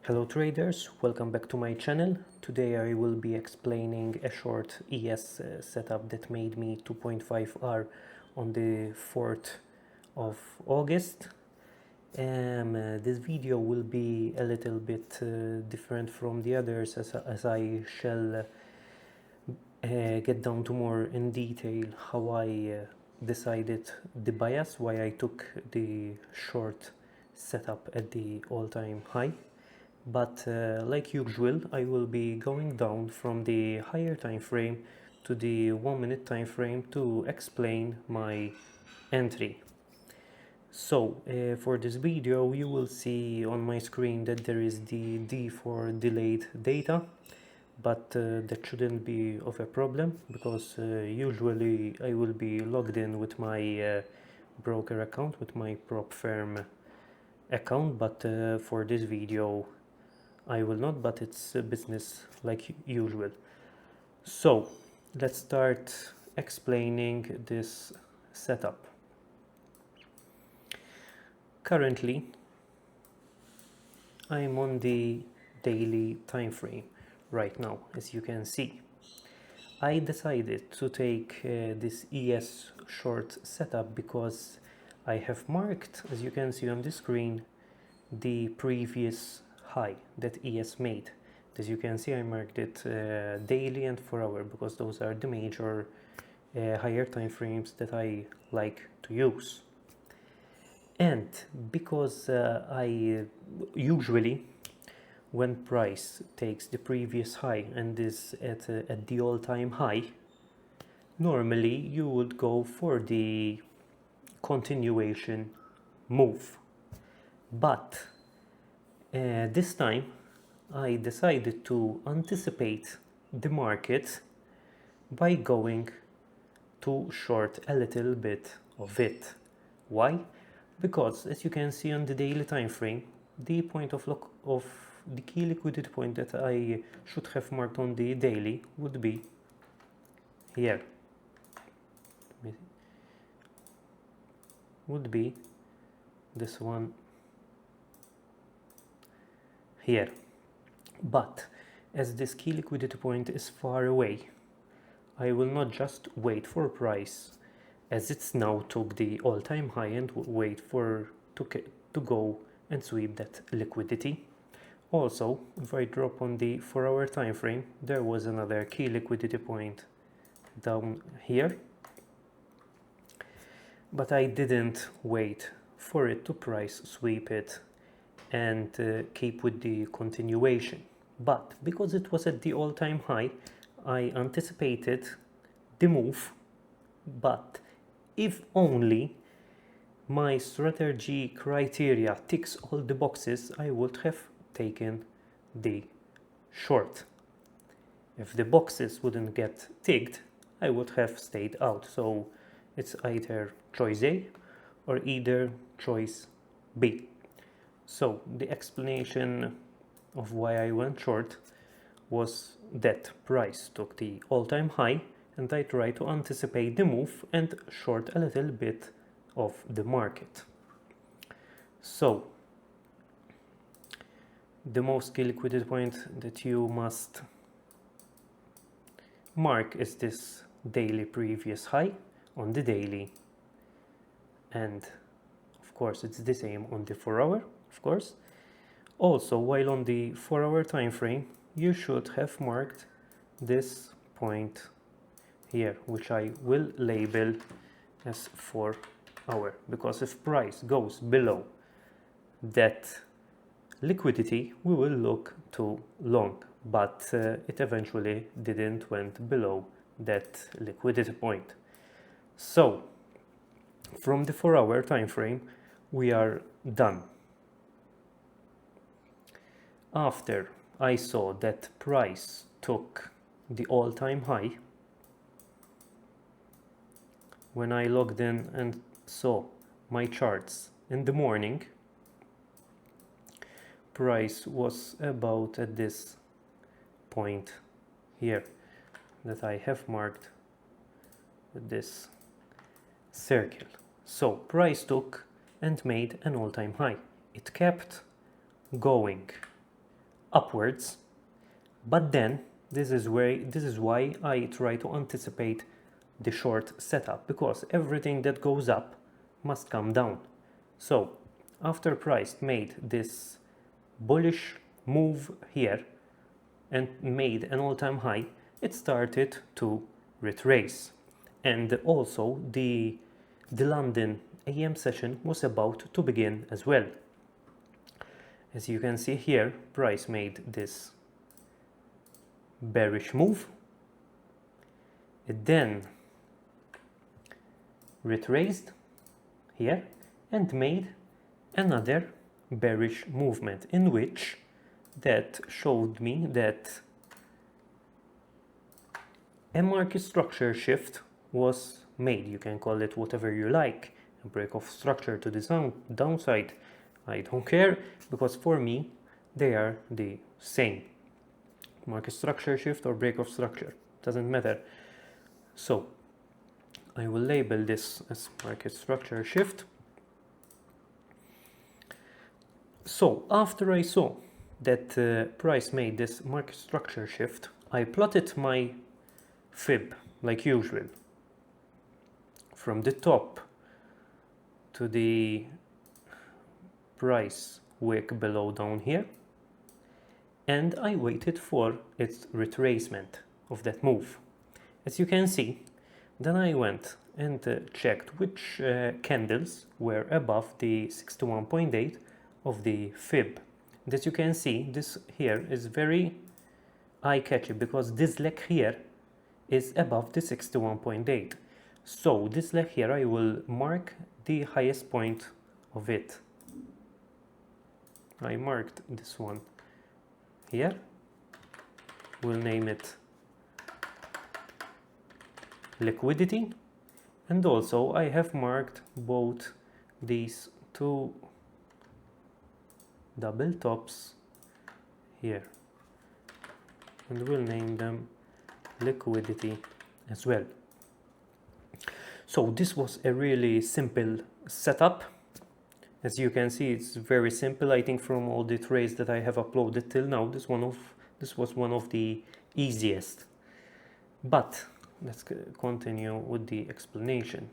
Hello traders, welcome back to my channel. Today I will be explaining a short ES setup that made me 2.5R on the 4th of August. This video will be a little bit different from the others as I shall get down to more in detail how I decided the bias, why I took the short setup at the all-time high. But like usual, I will be going down from the higher time frame to the 1 minute time frame to explain my entry. So for this video you will see on my screen that there is the D for delayed data, but that shouldn't be of a problem because usually I will be logged in with my broker account, with my prop firm account, but for this video I will not, but it's business like usual. So let's start explaining this setup. Currently I'm on the daily time frame right now, as you can see. I decided to take this ES short setup because I have marked, as you can see on the screen, the previous high that ES made. As you can see, I marked it daily and 4 hour because those are the major higher time frames that I like to use. And because I usually, when price takes the previous high and is at the all-time high, normally you would go for the continuation move. But this time I decided to anticipate the market by going to short a little bit of it. Why? Because as you can see on the daily time frame, the point of the key liquidity point that I should have marked on the daily would be here. Would be this one here. But as this key liquidity point is far away, I will not just wait for price as it's now took the all-time high and wait for to go and sweep that liquidity. Also, if I drop on the 4 hour time frame, there was another key liquidity point down here, but I didn't wait for it to price sweep it and keep with the continuation. But because it was at the all-time high, I anticipated the move, but if only my strategy criteria ticks all the boxes, I would have taken the short. If the boxes wouldn't get ticked, I would have stayed out. So it's either choice A or either choice B. So the explanation of why I went short was that price took the all-time high and I tried to anticipate the move and short a little bit of the market. So the most key liquidity point that you must mark is this daily previous high on the daily, and of course it's the same on the 4 hour, of course. Also, while on the 4 hour time frame, you should have marked this point here, which I will label as 4 hour, because if price goes below that liquidity, we will look to long, but it eventually didn't went below that liquidity point. So from the 4 hour time frame, we are done. After I saw that price took the all-time high, when I logged in and saw my charts in the morning, price was about at this point here that I have marked with this circle. So price took and made an all-time high. It kept going upwards. But then this is why I try to anticipate the short setup, because everything that goes up must come down. So after price made this bullish move here and made an all-time high, it started to retrace. And also the London AM session was about to begin as well. As you can see here, price made this bearish move. It then retraced here and made another bearish movement, in which that showed me that a market structure shift was made. You can call it whatever you like, a break of structure to the downside. I don't care, because for me they are the same. Market structure shift or break of structure, doesn't matter. So I will label this as market structure shift. So after I saw that price made this market structure shift, I plotted my fib like usual from the top to the price wick below down here, and I waited for its retracement of that move. As you can see, then I went and checked which candles were above the 61.8 of the fib. And as you can see, this here is very eye-catchy, because this leg here is above the 61.8. So this leg here, I will mark the highest point of it. I marked this one here. We'll name it Liquidity. And also I have marked both these two double tops here, and we'll name them Liquidity as well. So this was a really simple setup. As you can see, it's very simple. I think from all the trades that I have uploaded till now, this was one of the easiest. But let's continue with the explanation.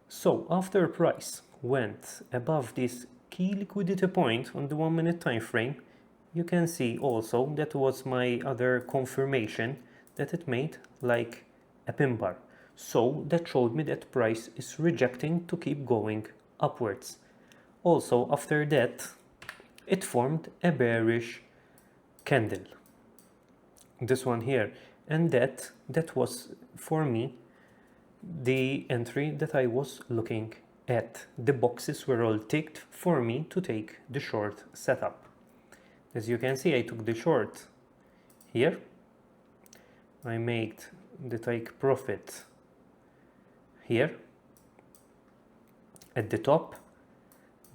So after price went above this key liquidity point on the 1 minute time frame, you can see also that was my other confirmation that it made like a pin bar. So that showed me that price is rejecting to keep going upwards. Also after that, it formed a bearish candle, this one here, and that was for me the entry that I was looking at. The boxes were all ticked for me to take the short setup. As you can see, I took the short here. I made the take profit here at the top,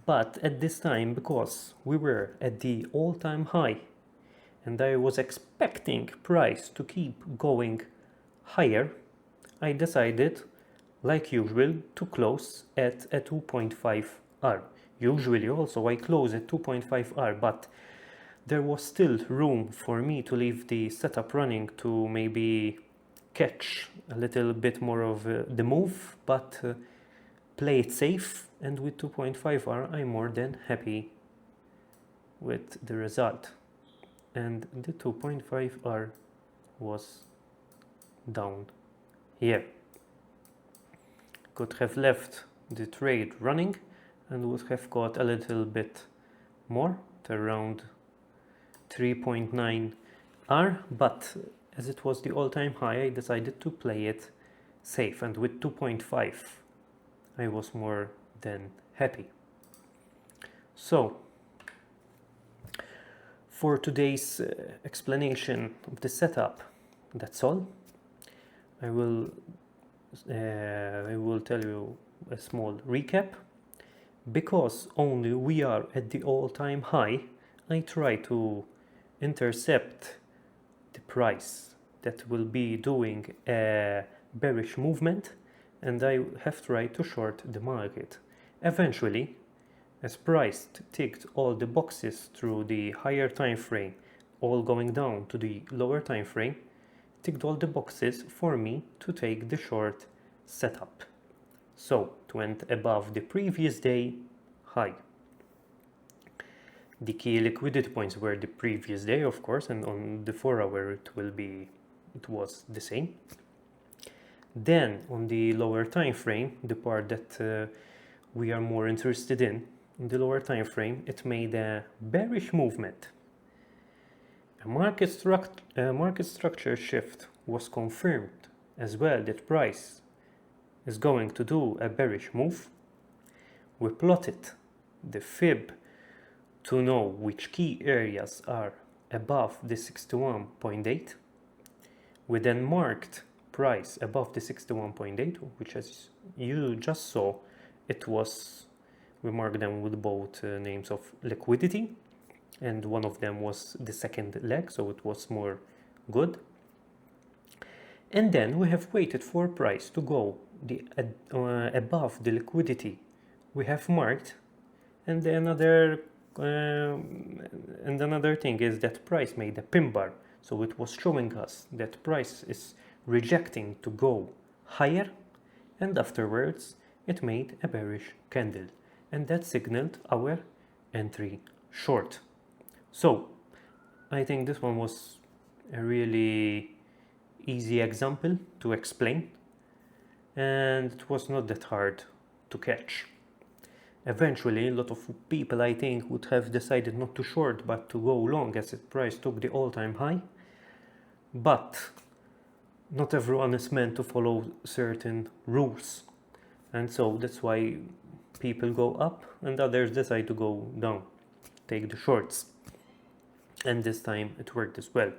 but at this time, because we were at the all-time high and I was expecting price to keep going higher, I decided, like usual, to close at a 2.5 R. Usually also I close at 2.5 R, but there was still room for me to leave the setup running to maybe catch a little bit more of the move, but play it safe, and with 2.5 R I'm more than happy with the result. And the 2.5 R was down here. Could have left the trade running and would have got a little bit more, around 3.9 R, but as it was the all-time high, I decided to play it safe, and with 2.5 I was more than happy. So for today's explanation of the setup, that's all. I will tell you a small recap. Because only we are at the all-time high, I try to intercept the price that will be doing a bearish movement, and I have tried to short the market. Eventually, as price ticked all the boxes through the higher time frame, all going down to the lower time frame, ticked all the boxes for me to take the short setup. So it went above the previous day high. The key liquidity points were the previous day, of course, and on the 4-hour it was the same. Then on the lower time frame, the part that we are more interested in the lower time frame, it made a bearish movement. A market structure shift was confirmed as well, that price is going to do a bearish move. We plotted the fib to know which key areas are above the 61.8. We then marked price above the 61.8, which, as you just saw, we marked them with both names of liquidity, and one of them was the second leg, so it was more good. And then we have waited for price to go above the liquidity we have marked, and another thing is that price made a pin bar, so it was showing us that price is rejecting to go higher, and afterwards it made a bearish candle, and that signaled our entry short. So I think this one was a really easy example to explain, and it was not that hard to catch. Eventually, a lot of people, I think, would have decided not to short but to go long, as the price took the all-time high. But not everyone is meant to follow certain rules, and so that's why people go up and others decide to go down, take the shorts. And this time it worked as well,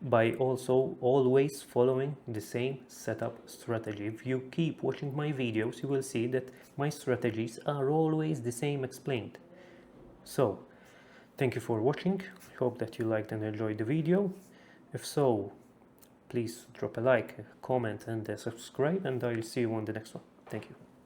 by also always following the same setup strategy. If you keep watching my videos, you will see that my strategies are always the same explained. So thank you for watching. I hope that you liked and enjoyed the video. If so, please drop a like, a comment and subscribe, and I'll see you on the next one. Thank you.